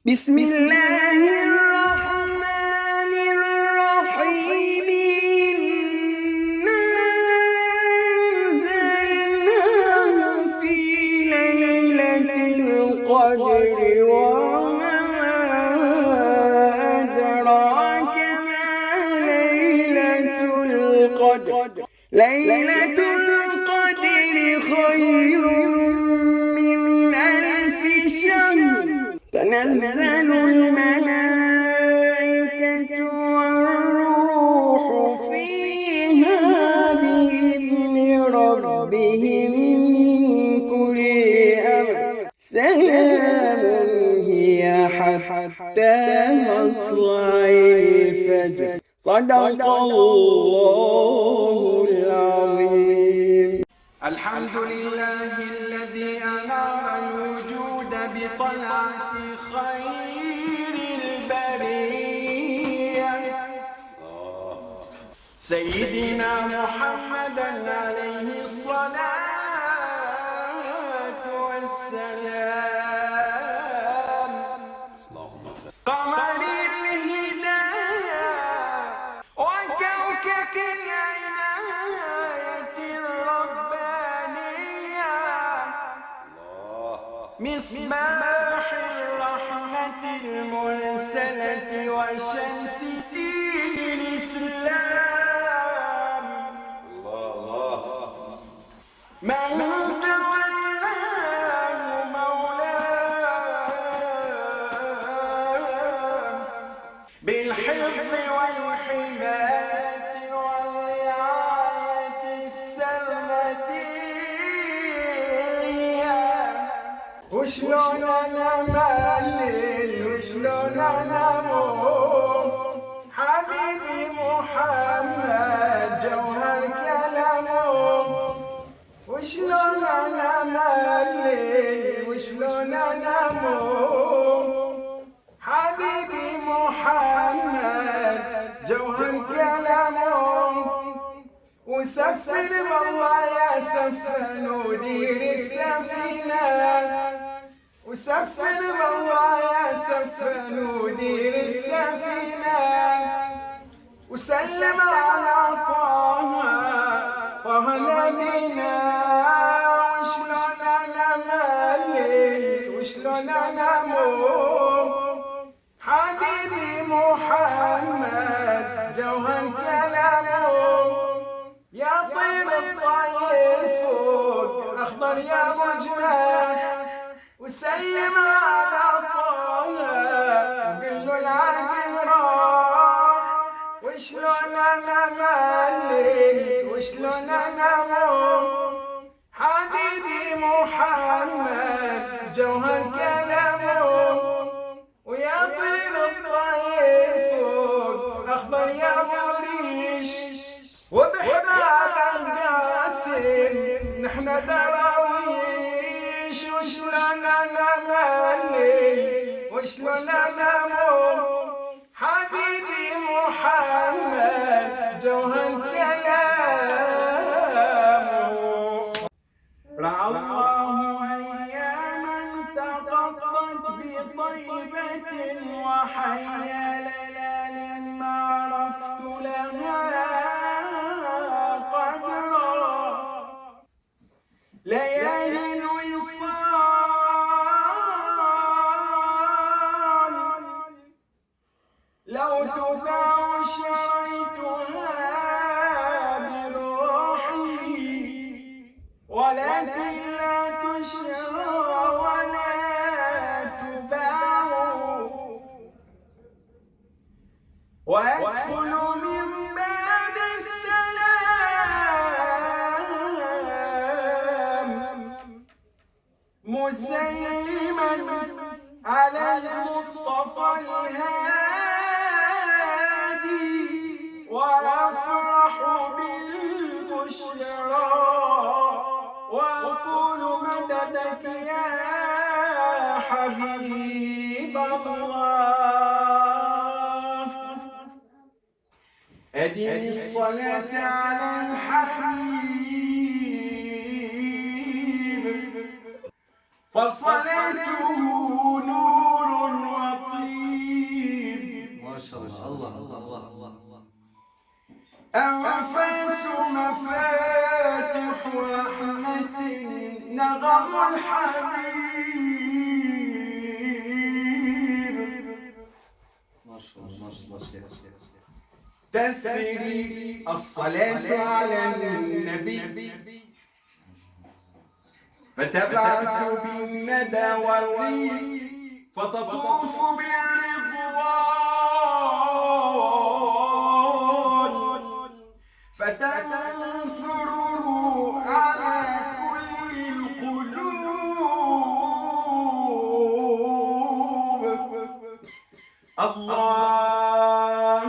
بسم الله الرحمن الرحيم. إنا أنزلناه في ليلة القدر وما أدراك ما ليلة القدر. ليلة القدر خير من ألف شهر. تنزل الملائكة والروح فيها بإذن ربهم من كل أمر. سلام هي حتى مطلع الفجر. صدق الله العظيم. الحمد لله الذي أنار الوجود بطلعة خير البرية سيدنا محمدا عليه الصلاة والسلام. قمر الهداية وكوكب العناية الربانية مصباح الرحمة المرسلة وشمس دين الإسلام. من تولاه مولاه بالحفظ والحماية والرعاية السرمدية. وشلون انام الليل وشلون انام حبيبي محمد جوهر كلامه. وشلون انام الليل وشلون انام حبيبي محمد جوهر كلامه. وسفر بالله يا سفن ودير السفينة. وسفر بالله يا سفن ودير السفينة. وسلم على طه نبينا. وشلون انام الليل وشلون انام حبيبي محمد جوهر كلامه. يا طير الطير فوق اخضر يا مجنح. وسلم على طه وقل له العقل راح. وشلون انام الليل وشلون انام حبيبي محمد جوهر كلامه. ويا طير الطير فوق اخضر يا مريش. وبحباب القاسم نحن دراويش. وشلون انام الليل وشلون انام حبيبي محمد جوهر كلامه. رعى الله اياما تقضت بطيبة وحيا ليال ما عرفت لها قدرا. ليالي الوصال لو تباع شريتها بروحي ولكن لا تشرى ولا تباع. وأدخل من باب السلام مسلما على المصطفى الهادي. وأفرح بالبشرى وأقول مددك يا حبيب الله. أدم الصلاة على الحبيب فصلاته نور أنفاس مفاتح رحمة نغم الحبيب تثري الصلاة على النبي فتبعث بالندى والريح فتطوف بالرضوان فتنثره على كل القلوب الله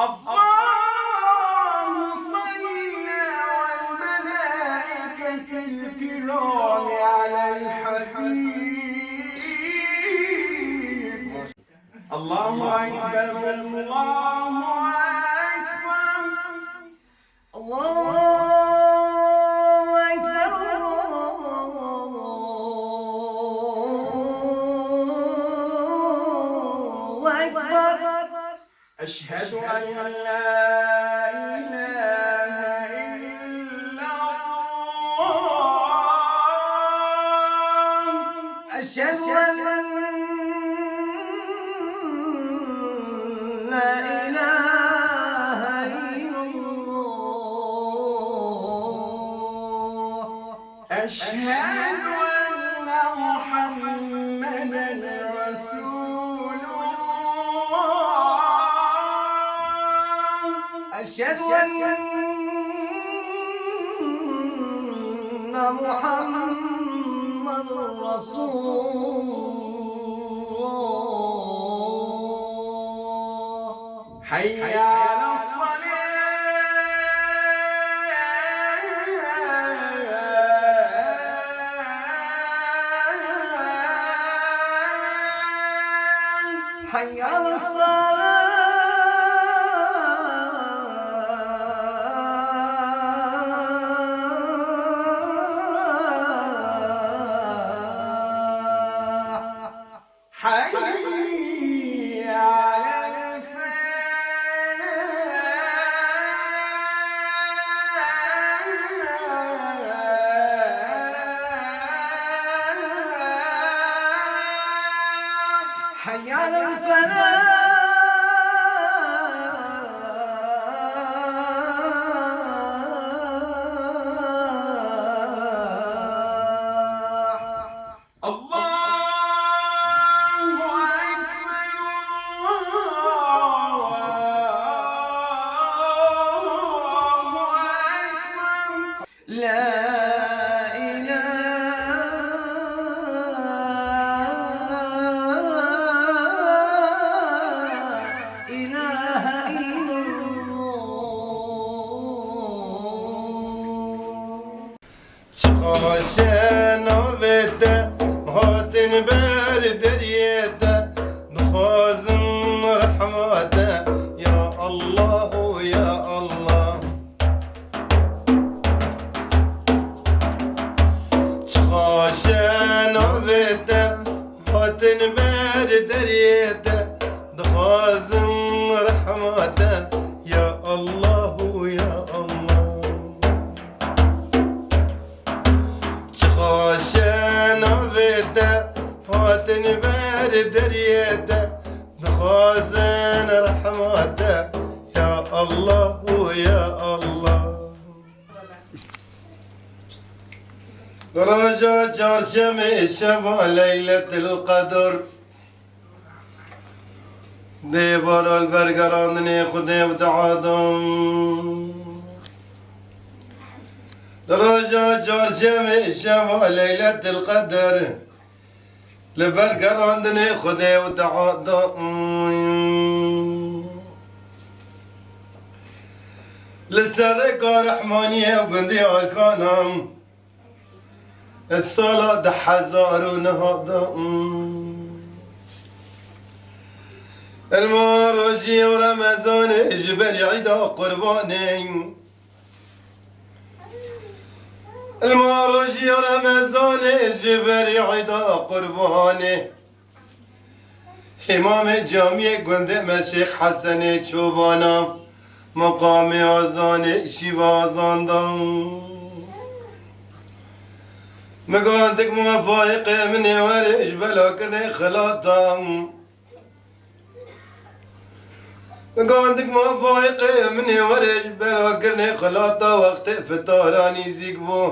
الله صلى والملائكة الكرام على الحبيب الله أكبر الله أكبر الله أكبر أشهد أن لا إله إلا الله أشهد أن لا إله إلا الله أشهد أن محمدا رسول الله أشهد أن محمد رسول الله حي على الصلاة حي على الصلاة حي على الفلاح حي على الفلاح الله أكبر الله أكبر لا إله إلا الله چخاشن آویده هاتن بر دریده نخوازن رحمته یا الله یا الله چخاشن آویده هاتن بر دریده نخوازن رحمته یا الله یا الله چخاشن آویده هاتن بر دریده نخوازن رحمته یا الله یا الله رجا چهارشنبه شب لیلة القدر دیوار البرگراندنی خود تعادم رجا چهارشنبه شب لیلة القدر لبرگراندنی خود تعادم لسرك رحمانية وقندي أركانهم اتصالة دحزار ونهضة الماروجي ورمزان جبل عيدا قرباني الماروجي ورمزان جبل عيدا قرباني إمام جامع قندي مشيخ حسن شوبانا مقام آزان شیوا آزاندم مقاندك موافق مني ورش بلاكني خلاطم مقاندك موافق مني ورش بلاكني خلاطة وقت فتاراني زيقبو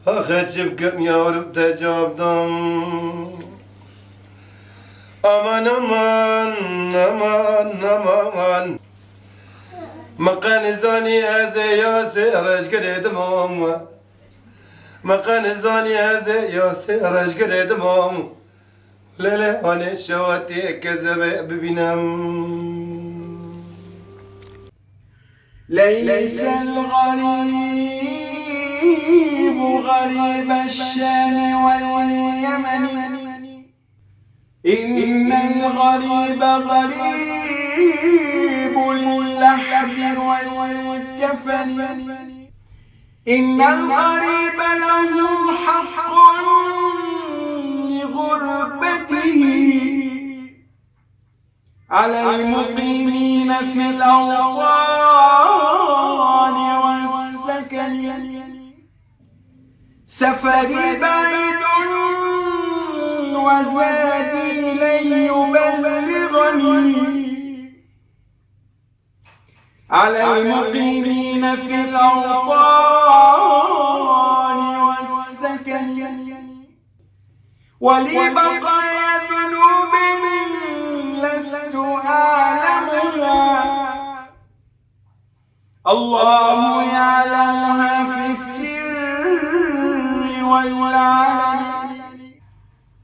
أخد شبكم يا رب تجابدم أمان أمان أمان أمان مقان زاني هذا ياسر رجل دموم مقان زاني هذا ياسر رجل دموم لا لا أنا شواتي كذب ببنام ليس الغريب غريب الشام واليمن إن الغريب غريب اللحد والكفن إن الغريب له حق لغربته على المقيمين في الأوطان والسكن سفري بعيد وزادي لن يبلغني على المقيمين في الأوطان والسكن ولي بقايا ذنوب لست أعلمها الله يعلمها في السر والعلن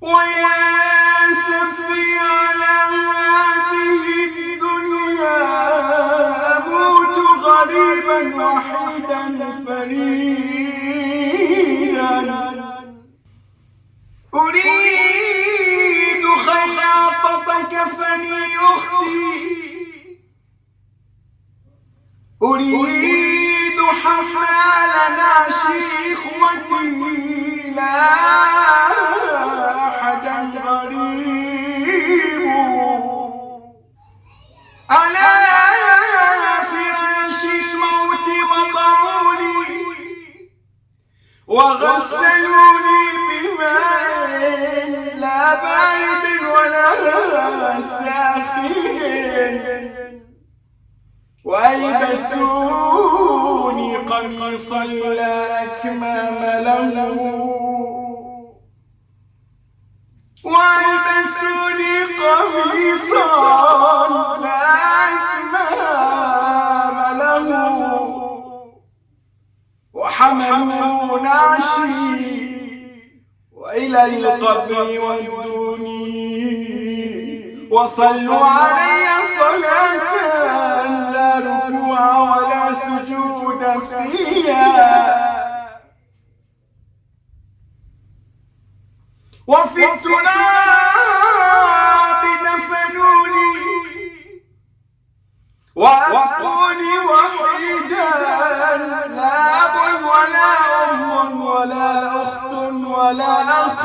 ويأسفي على هذه الدنيا أموت غريبا وحيدا فريدا أريد خياطة كفني أختي أريد حمال نعش إخوتي لا أحدا غريب على فراش الموت وضعوني وغسلوني بماء لا بارد ولا ساخن وألبسوني قميصا لا أكمام له وألبسوني قميصا لا أكمام له وحملوا نعشي وإلى القبر ودوني وصلوا علي صلاة لا ركوع ولا سجود فيها وفي التراب دفنوني وأبقوني وحيدا لا أب ولا أم ولا أخت ولا أخ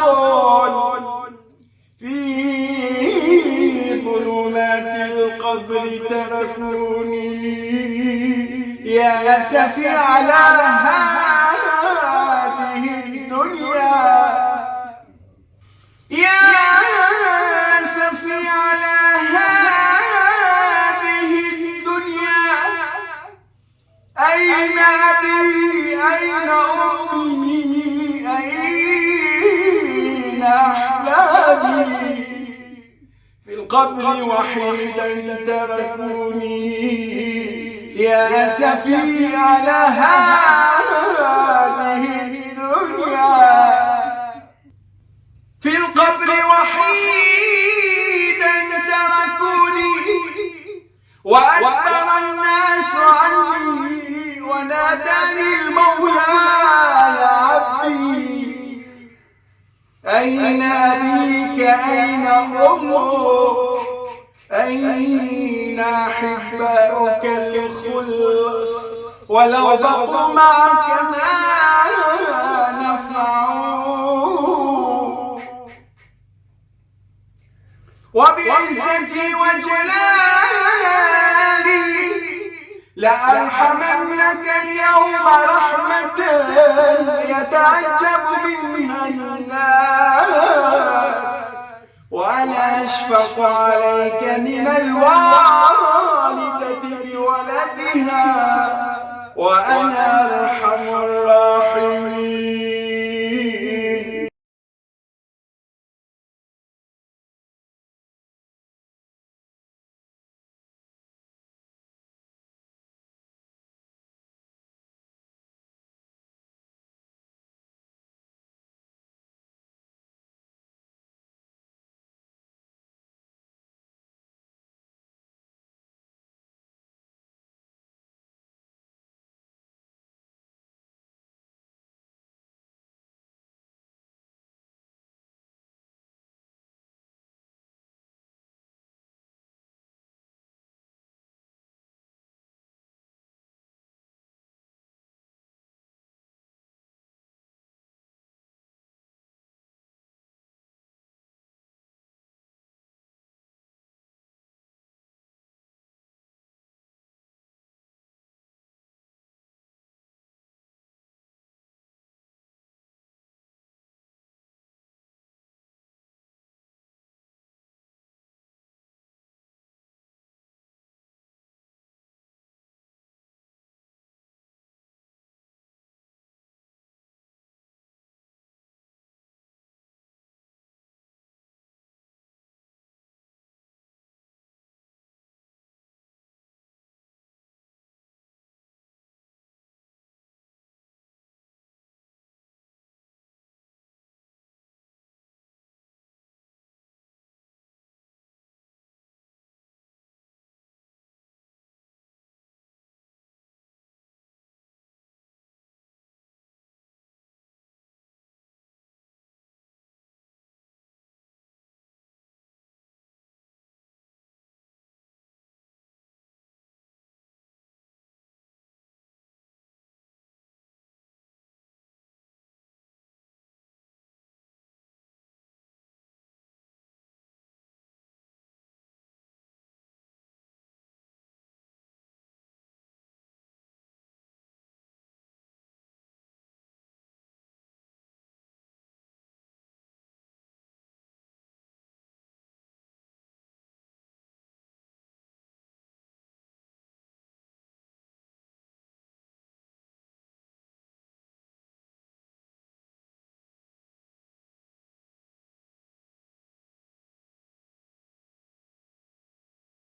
في ظلمات القبر تركوني يا أسفي على هذه الدنيا يا أسفي على هذه الدنيا أين أبي أين أمي أين أحبابي في القبر وحيدا تركوني يا أسفي على هذه الدنيا في القبر وحيدا تركوني وأدبر الناس عني وناداني المولى يا عبدي أين أبيك أين أمك أين أحباؤك الخلص ولو بقوا معك ما نفعوا وبعزتي وجلالي لأرحمنك اليوم رحمة يتعجب منها الناس، وأنا أشفق عليك من الوالدة بولدها، وأنا